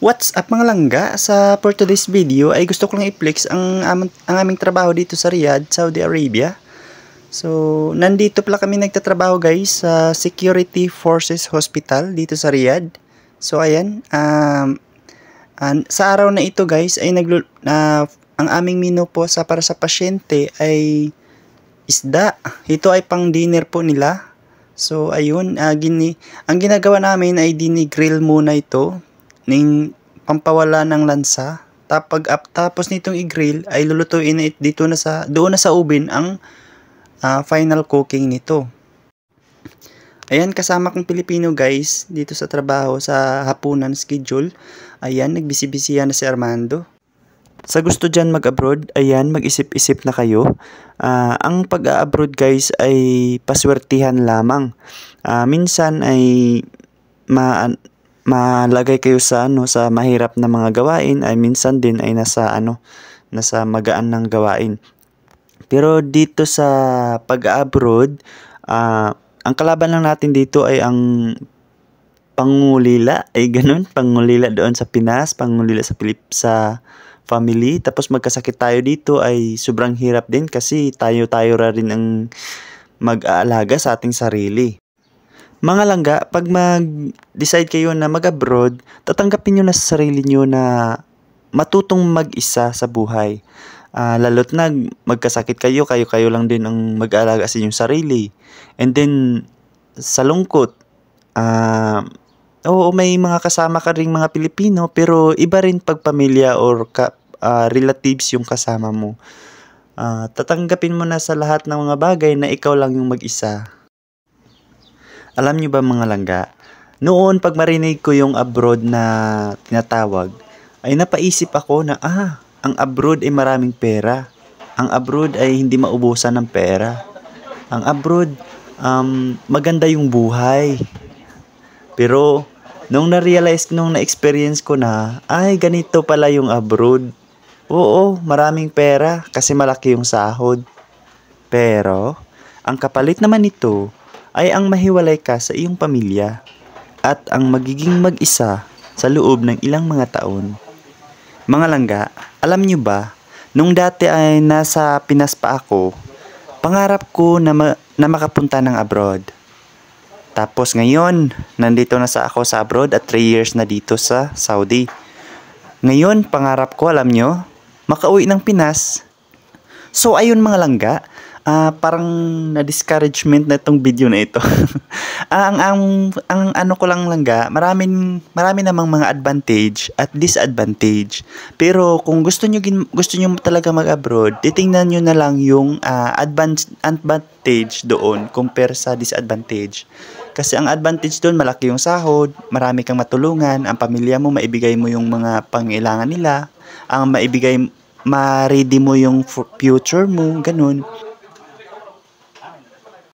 What's up mga langga? For today's video ay gusto ko lang i-flex ang aming trabaho dito sa Riyadh, Saudi Arabia. So, nandito pala kami nagtatrabaho guys sa Security Forces Hospital dito sa Riyadh. So, ayan. Sa araw na ito guys ay ang aming menu po para sa pasyente ay isda. Ito ay pang dinner po nila. So, ayun. Ang ginagawa namin ay grill muna ito ng pampawala ng lansa. Tapos nitong i-grill ay lulutuin na doon na sa oven ang final cooking nito. Ayan, kasama kong Pilipino guys dito sa trabaho sa hapunan schedule. Ayan, nagbisi-bisihan na si Armando. Sa gusto dyan mag-abroad, ayan, mag-isip-isip na kayo. Ang pag-abroad guys ay paswertihan lamang. Minsan ay malagay kayo sa sa mahirap na mga gawain, ay minsan din ay nasa magaan ng gawain. Pero dito sa pag-abroad, ang kalaban lang natin dito ay ang pangulila, ay ganun, pangulila doon sa Pinas, pangulila sa family. Tapos magkasakit tayo dito ay sobrang hirap din kasi tayo rin ang mag-aalaga sa ating sarili. Mga langga, pag mag-decide kayo na mag-abroad, tatanggapin nyo na sa sarili nyo na matutong mag-isa sa buhay. Lalo't na magkasakit kayo lang din ang mag-aalaga sa inyong sarili. And then, sa lungkot, may mga kasama ka ring mga Pilipino, pero iba rin pag pamilya or relatives yung kasama mo. Tatanggapin mo na sa lahat ng mga bagay na ikaw lang yung mag-isa. Alam niyo ba mga langga, noon pag marinig ko yung abroad na tinatawag, ay napaisip ako na ang abroad ay maraming pera. Ang abroad ay hindi maubusan ng pera. Ang abroad, maganda yung buhay. Pero nung na-experience ko na, ay ganito pala yung abroad. Oo, maraming pera kasi malaki yung sahod. Pero, ang kapalit naman nito, ay ang mahiwalay ka sa iyong pamilya at ang magiging mag-isa sa loob ng ilang mga taon. Mga langga, alam nyo ba, nung dati ay nasa Pinas pa ako, pangarap ko na makapunta ng abroad. Tapos ngayon, nandito na ako sa abroad at 3 years na dito sa Saudi. Ngayon, pangarap ko, alam nyo, makauwi ng Pinas. So ayun mga langga, parang na-discouragement na itong video na ito. ang ano ko lang langga, marami namang mga advantage at disadvantage. Pero kung gusto nyo talaga mag-abroad, titingnan nyo na lang yung advantage doon compare sa disadvantage. Kasi ang advantage doon, malaki yung sahod, marami kang matulungan, ang pamilya mo, maibigay mo yung mga pangailangan nila, ma-ready mo yung future mo, ganun.